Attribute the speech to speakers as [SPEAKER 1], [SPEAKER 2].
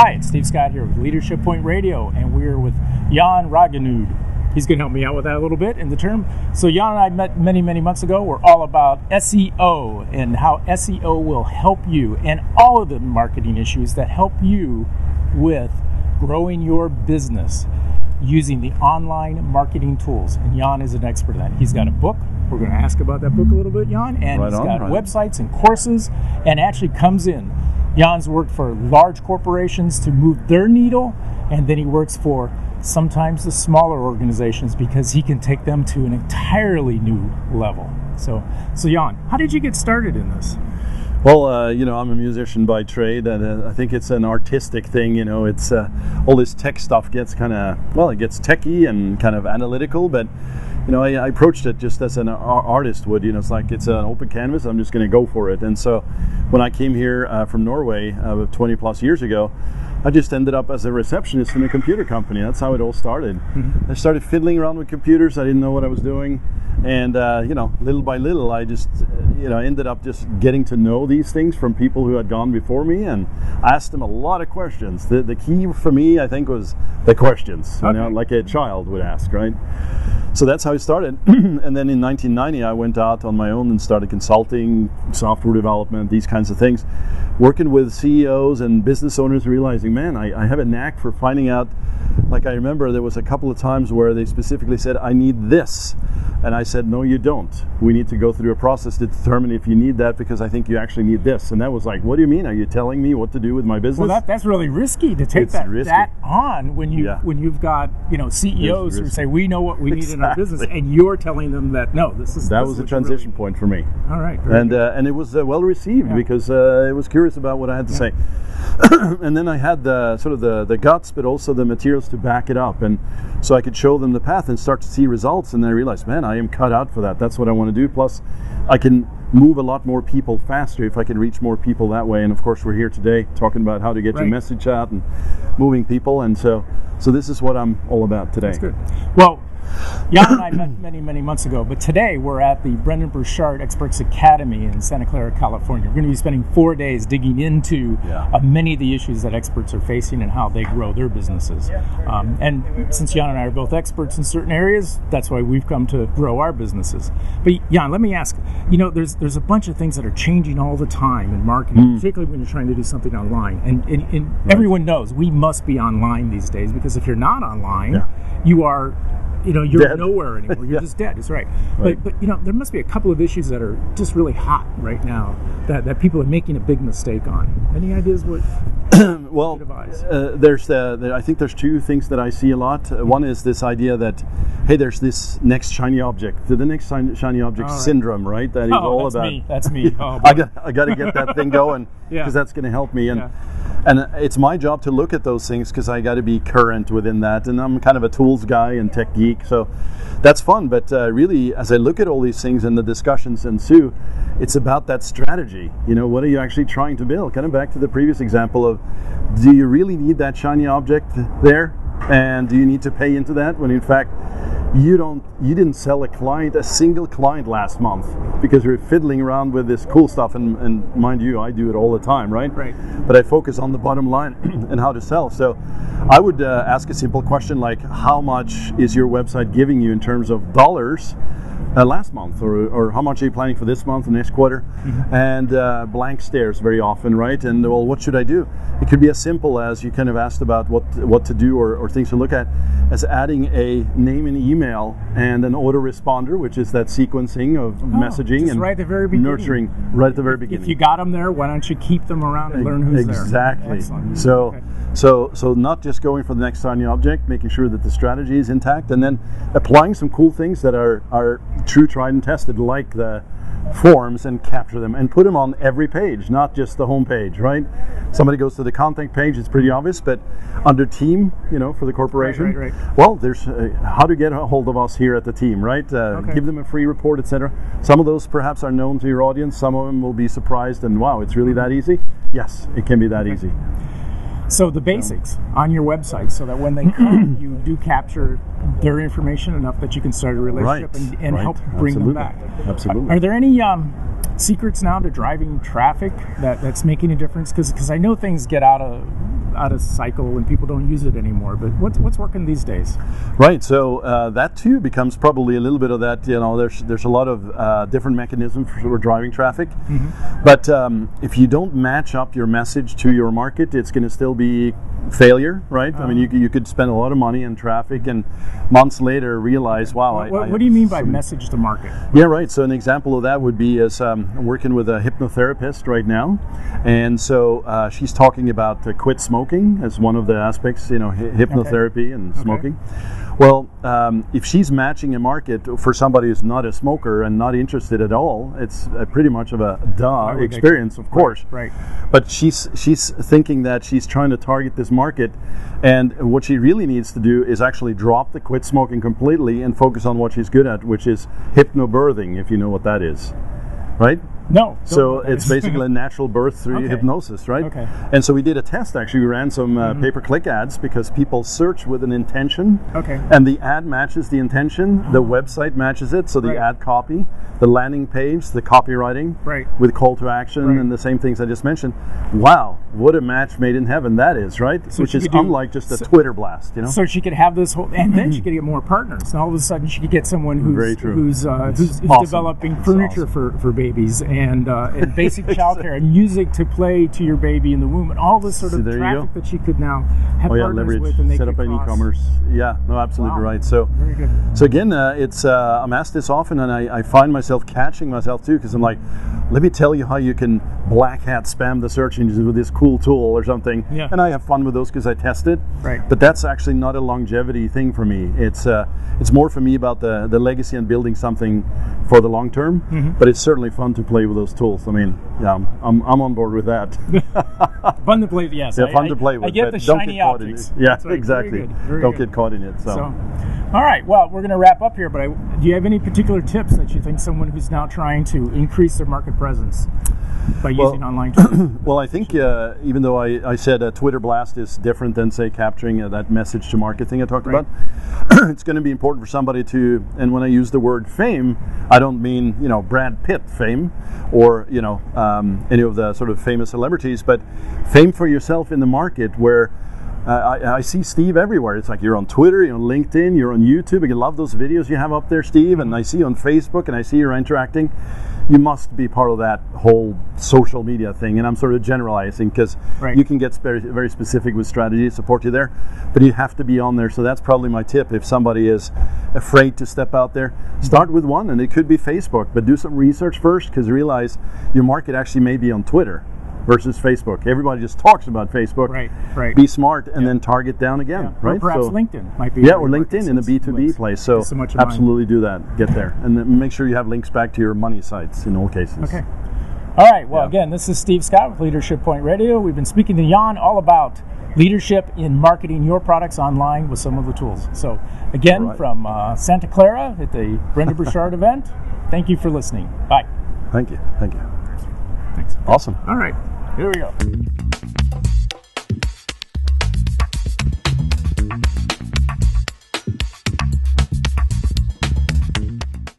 [SPEAKER 1] Hi, it's Steve Scott here with Leadership Point Radio, and we're with Jon Rognerud. He's going to help me out with that a little bit in the term. So Jon and I met many, many months ago. We're all about SEO and how SEO will help you and all of the marketing issues that help you with growing your business using the online marketing tools. And Jon is an expert in that. He's got a book. We're going to ask about that book a little bit, Jon. And he's got websites and courses, and actually comes in. Jon's worked for large corporations to move their needle, and then he works for sometimes the smaller organizations because he can take them to an entirely new level. So Jon, how did you get started in this?
[SPEAKER 2] Well, I'm a musician by trade, and I think it's an artistic thing. It's all this tech stuff gets it gets techy and kind of analytical, but I approached it just as an artist would. It's like it's an open canvas. I'm just going to go for it. And so when I came here from Norway 20 plus years ago, I just ended up as a receptionist in a computer company. That's how it all started. Mm-hmm. I started fiddling around with computers. I didn't know what I was doing. And, little by little, I just, ended up just getting to know these things from people who had gone before me and asked them a lot of questions. The key for me, I think, was the questions, like a child would ask, right? So that's how it started. And then in 1990, I went out on my own and started consulting, software development, these kinds of things, working with CEOs and business owners, realizing, man, I have a knack for finding out. Like I remember there was a couple of times where they specifically said, I need this. And I said, no, you don't. We need to go through a process to determine if you need that, because I think you actually need this. And that was like, what do you mean? Are you telling me what to do with my business?
[SPEAKER 1] Well, that's really risky to take that on when you've got CEOs who say, we know what we need in our business, and you're telling them that that
[SPEAKER 2] was a transition point for me.
[SPEAKER 1] All right,
[SPEAKER 2] and it was well received because it was curious about what I had to say. And then I had the guts, but also the materials to back it up, and so I could show them the path and start to see results. And then I realized, man, I am cut out for that. That's what I want to do. Plus, I can move a lot more people faster if I can reach more people that way. And of course, we're here today talking about how to get your message out and moving people. And so this is what I'm all about today.
[SPEAKER 1] That's good. Well, Jon and I met many, many months ago, but today we're at the Brendan Burchard Experts Academy in Santa Clara, California. We're going to be spending 4 days digging into many of the issues that experts are facing and how they grow their businesses. And since Jon and I are both experts in certain areas, that's why we've come to grow our businesses. But Jon, let me ask, there's a bunch of things that are changing all the time in marketing, particularly when you're trying to do something online. And everyone knows we must be online these days, because if you're not online, you are... you're
[SPEAKER 2] dead.
[SPEAKER 1] Nowhere anymore. You're just dead. That's right. But there must be a couple of issues that are just really hot right now that people are making a big mistake on. Any ideas what
[SPEAKER 2] well,
[SPEAKER 1] you advise?
[SPEAKER 2] I think there's two things that I see a lot. One is this idea that, hey, there's this next shiny object, the next shiny object syndrome, right? That is all about.
[SPEAKER 1] That's me. Oh,
[SPEAKER 2] I got to get that thing going because that's going to help me. And it's my job to look at those things because I got to be current within that. And I'm kind of a tools guy and tech geek, so that's fun. But really, as I look at all these things and the discussions ensue, it's about that strategy. What are you actually trying to build? Kind of back to the previous example of, do you really need that shiny object there? And do you need to pay into that when in fact you didn't sell a single client last month because you're fiddling around with this cool stuff, and mind you, I do it all the time, right? But I focus on the bottom line and how to sell. So I would ask a simple question like, how much is your website giving you in terms of dollars last month, or how much are you planning for this month and next quarter? And blank stares very often, right? And well, what should I do? It could be as simple as, you kind of asked about what to do or things to look at, as adding a name and email and an autoresponder, which is that sequencing of messaging and
[SPEAKER 1] right at the very beginning.
[SPEAKER 2] Nurturing right at the very beginning.
[SPEAKER 1] If you got them there, why don't you keep them around and learn who's there?
[SPEAKER 2] Exactly. So not just going for the next shiny object, making sure that the strategy is intact, and then applying some cool things that are true, tried and tested, like the forms, and capture them and put them on every page, not just the home page, right? Somebody goes to the contact page, it's pretty obvious, but under team, for the corporation,
[SPEAKER 1] right.
[SPEAKER 2] well, there's how to get a hold of us here at the team, right? Give them a free report, etc. Some of those perhaps are known to your audience. Some of them will be surprised and, wow, it's really that easy? Yes, it can be that easy.
[SPEAKER 1] So the basics on your website, so that when they come, you do capture their information enough that you can start a relationship and help bring them back.
[SPEAKER 2] Absolutely.
[SPEAKER 1] Are there any secrets now to driving traffic that's making a difference? Because I know things get out out of cycle and people don't use it anymore. But what's working these days?
[SPEAKER 2] Right. So that too becomes probably a little bit of that. There's a lot of different mechanisms for driving traffic. Mm-hmm. But if you don't match up your message to your market, it's going to still be failure, right? I mean, you could spend a lot of money in traffic and months later realize, wow.
[SPEAKER 1] What do you mean by message to market?
[SPEAKER 2] Yeah, right. So an example of that would be as I'm working with a hypnotherapist right now, and so she's talking about quit smoking as one of the aspects, hypnotherapy and smoking. Well, if she's matching a market for somebody who's not a smoker and not interested at all, it's pretty much of a experience, of course.
[SPEAKER 1] Right.
[SPEAKER 2] But she's thinking that she's trying to target this market, and what she really needs to do is actually drop the quit smoking completely and focus on what she's good at, which is hypnobirthing, if you know what that is, right?
[SPEAKER 1] No.
[SPEAKER 2] So it's basically a natural birth through hypnosis, right?
[SPEAKER 1] Okay.
[SPEAKER 2] And so we did a test, actually. We ran some pay-per-click ads because people search with an intention.
[SPEAKER 1] Okay.
[SPEAKER 2] And the ad matches the intention. The website matches it. So the ad copy, the landing page, the copywriting with call to action and the same things I just mentioned. Wow, what a match made in heaven that is, right? So which is unlike just a Twitter blast,
[SPEAKER 1] So she could have this whole, and then she could get more partners. And all of a sudden she could get someone who's awesome. Developing furniture for babies. And basic childcare and music to play to your baby in the womb, and all this sort of traffic that she could now have partners
[SPEAKER 2] leverage,
[SPEAKER 1] with, and they
[SPEAKER 2] set up an e-commerce. Yeah, no, absolutely right. So,
[SPEAKER 1] very good.
[SPEAKER 2] So again, it's I'm asked this often, and I find myself catching myself too, because I'm like, let me tell you how you can black hat spam the search engines with this cool tool or something.
[SPEAKER 1] Yeah.
[SPEAKER 2] And I have fun with those because I test it.
[SPEAKER 1] Right.
[SPEAKER 2] But that's actually not a longevity thing for me. It's more for me about the legacy and building something for the long term. Mm-hmm. But it's certainly fun to play with those tools. I mean, yeah, I'm on board with that.
[SPEAKER 1] Fun to play with, yes.
[SPEAKER 2] Yeah, fun to play with.
[SPEAKER 1] I get the shiny objects.
[SPEAKER 2] Yeah, exactly. Don't get caught in it. So,
[SPEAKER 1] all right. Well, we're going to wrap up here. But do you have any particular tips that you think someone who's now trying to increase their market presence by using online tools?
[SPEAKER 2] Well, I think even though I said a Twitter blast is different than, say, capturing that message to market thing I talked about, it's going to be important for somebody to, and when I use the word fame, I don't mean, Brad Pitt fame or, any of the sort of famous celebrities, but fame for yourself in the market where I see Steve everywhere. It's like you're on Twitter, you're on LinkedIn, you're on YouTube. I love those videos you have up there, Steve, and I see you on Facebook and I see you're interacting. You must be part of that whole social media thing, and I'm sort of generalizing because you can get very, very specific with strategy to support you there, but you have to be on there. So that's probably my tip. If somebody is afraid to step out there, start with one, and it could be Facebook, but do some research first because realize your market actually may be on Twitter versus Facebook. Everybody just talks about Facebook.
[SPEAKER 1] Right.
[SPEAKER 2] Be smart and then target down again. Right.
[SPEAKER 1] Or perhaps LinkedIn might be.
[SPEAKER 2] Yeah, or LinkedIn in a B2B place. So absolutely do that. Get there. And then make sure you have links back to your money sites in all cases.
[SPEAKER 1] Okay. All right. Well, again, this is Steve Scott with Leadership Point Radio. We've been speaking to Jon all about leadership in marketing your products online with some of the tools. So, again, from Santa Clara at the Brenda Burchard event, thank you for listening. Bye.
[SPEAKER 2] Thank you.
[SPEAKER 1] Thanks.
[SPEAKER 2] Awesome.
[SPEAKER 1] All right. Here we go.